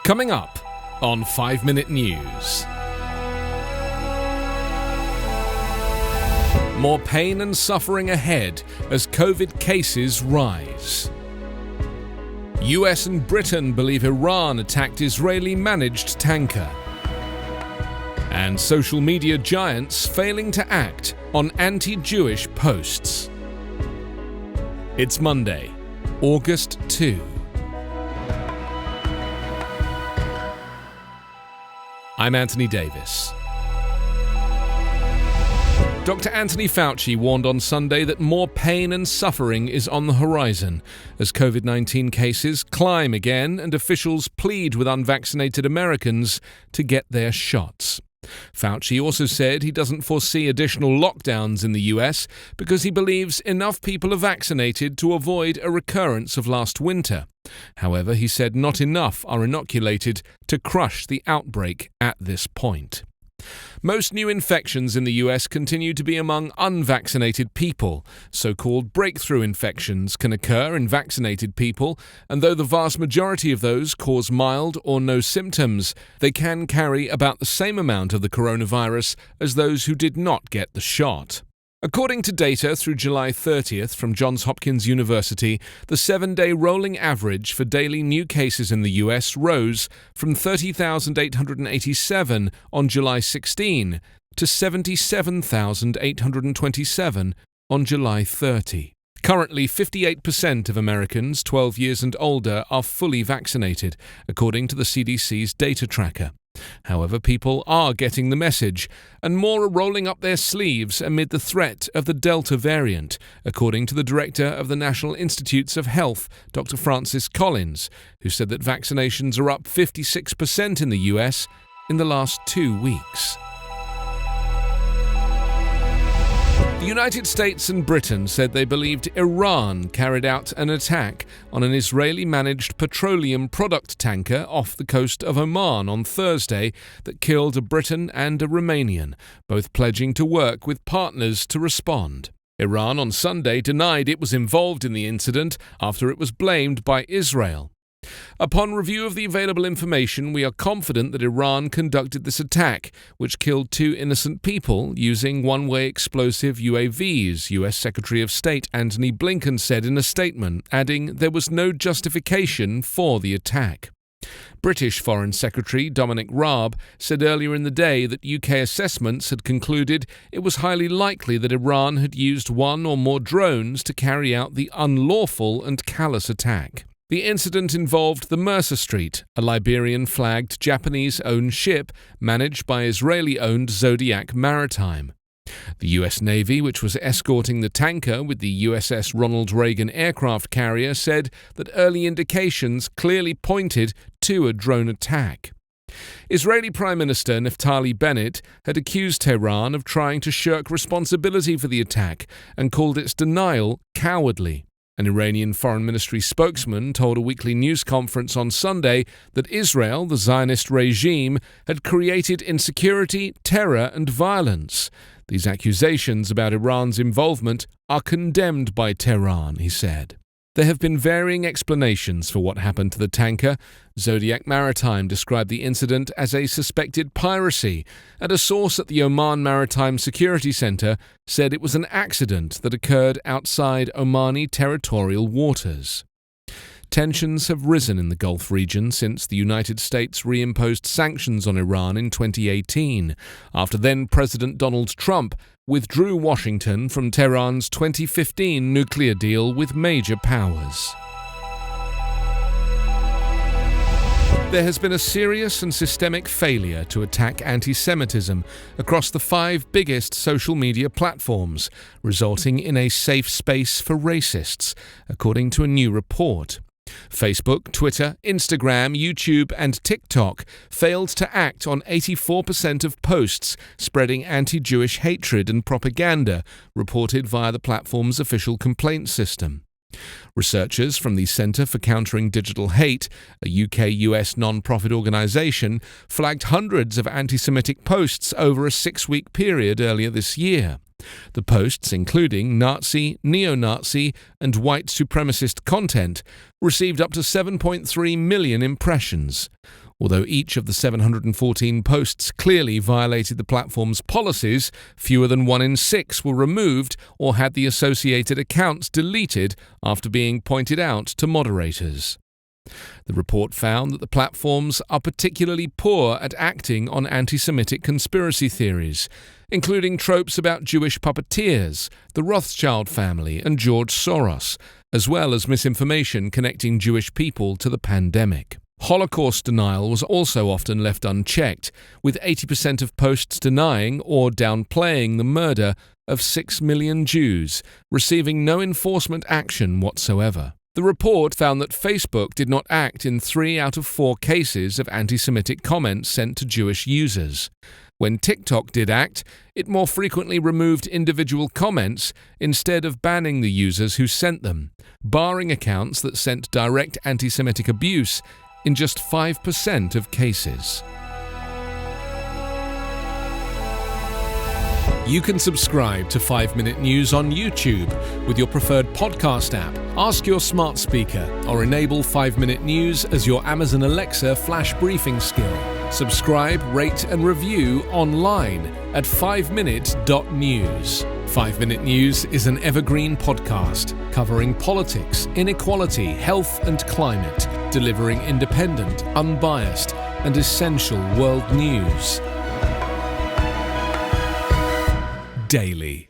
Coming up on 5 Minute News. More pain and suffering ahead as COVID cases rise. US and Britain believe Iran attacked Israeli-managed tanker. And social media giants failing to act on anti-Jewish posts. It's Monday, August 2. I'm Anthony Davis. Dr. Anthony Fauci warned on Sunday that more pain and suffering is on the horizon as COVID-19 cases climb again and officials plead with unvaccinated Americans to get their shots. Fauci also said he doesn't foresee additional lockdowns in the US because he believes enough people are vaccinated to avoid a recurrence of last winter. However, he said not enough are inoculated to crush the outbreak at this point. Most new infections in the US continue to be among unvaccinated people. So-called breakthrough infections can occur in vaccinated people, and though the vast majority of those cause mild or no symptoms, they can carry about the same amount of the coronavirus as those who did not get the shot. According to data through July 30th from Johns Hopkins University, the 7-day rolling average for daily new cases in the US rose from 30,887 on July 16 to 77,827 on July 30. Currently, 58% of Americans 12 years and older are fully vaccinated, according to the CDC's data tracker. However, people are getting the message, and more are rolling up their sleeves amid the threat of the Delta variant, according to the director of the National Institutes of Health, Dr. Francis Collins, who said that vaccinations are up 56% in the US in the last 2 weeks. The United States and Britain said they believed Iran carried out an attack on an Israeli-managed petroleum product tanker off the coast of Oman on Thursday that killed a Briton and a Romanian, both pledging to work with partners to respond. Iran on Sunday denied it was involved in the incident after it was blamed by Israel. Upon review of the available information, we are confident that Iran conducted this attack, which killed 2 innocent people using one-way explosive UAVs, US Secretary of State Antony Blinken said in a statement, adding there was no justification for the attack. British Foreign Secretary Dominic Raab said earlier in the day that UK assessments had concluded it was highly likely that Iran had used one or more drones to carry out the unlawful and callous attack. The incident involved the Mercer Street, a Liberian-flagged Japanese-owned ship managed by Israeli-owned Zodiac Maritime. The U.S. Navy, which was escorting the tanker with the USS Ronald Reagan aircraft carrier, said that early indications clearly pointed to a drone attack. Israeli Prime Minister Naftali Bennett had accused Tehran of trying to shirk responsibility for the attack and called its denial cowardly. An Iranian Foreign Ministry spokesman told a weekly news conference on Sunday that Israel, the Zionist regime, had created insecurity, terror, and violence. These accusations about Iran's involvement are condemned by Tehran, he said. There have been varying explanations for what happened to the tanker. Zodiac Maritime described the incident as a suspected piracy, and a source at the Oman Maritime Security Center said it was an accident that occurred outside Omani territorial waters. Tensions have risen in the Gulf region since the United States reimposed sanctions on Iran in 2018, after then-President Donald Trump withdrew Washington from Tehran's 2015 nuclear deal with major powers. There has been a serious and systemic failure to attack antisemitism across the 5 biggest social media platforms, resulting in a safe space for racists, according to a new report. Facebook, Twitter, Instagram, YouTube, and TikTok failed to act on 84% of posts spreading anti-Jewish hatred and propaganda, reported via the platform's official complaint system. Researchers from the Centre for Countering Digital Hate, a UK-US non-profit organisation, flagged hundreds of anti-Semitic posts over a 6-week period earlier this year. The posts, including Nazi, neo-Nazi, and white supremacist content, received up to 7.3 million impressions. Although each of the 714 posts clearly violated the platform's policies, fewer than 1 in 6 were removed or had the associated accounts deleted after being pointed out to moderators. The report found that the platforms are particularly poor at acting on anti-Semitic conspiracy theories, including tropes about Jewish puppeteers, the Rothschild family, and George Soros, as well as misinformation connecting Jewish people to the pandemic. Holocaust denial was also often left unchecked, with 80% of posts denying or downplaying the murder of 6 million Jews, receiving no enforcement action whatsoever. The report found that Facebook did not act in 3 out of 4 cases of anti-Semitic comments sent to Jewish users. When TikTok did act, it more frequently removed individual comments instead of banning the users who sent them, barring accounts that sent direct anti-Semitic abuse in just 5% of cases. You can subscribe to 5-Minute News on YouTube with your preferred podcast app. Ask your smart speaker or enable 5-Minute News as your Amazon Alexa flash briefing skill. Subscribe, rate and review online at 5minute.news. 5-Minute News is an Evergreen Podcast covering politics, inequality, health and climate, delivering independent, unbiased and essential world news daily.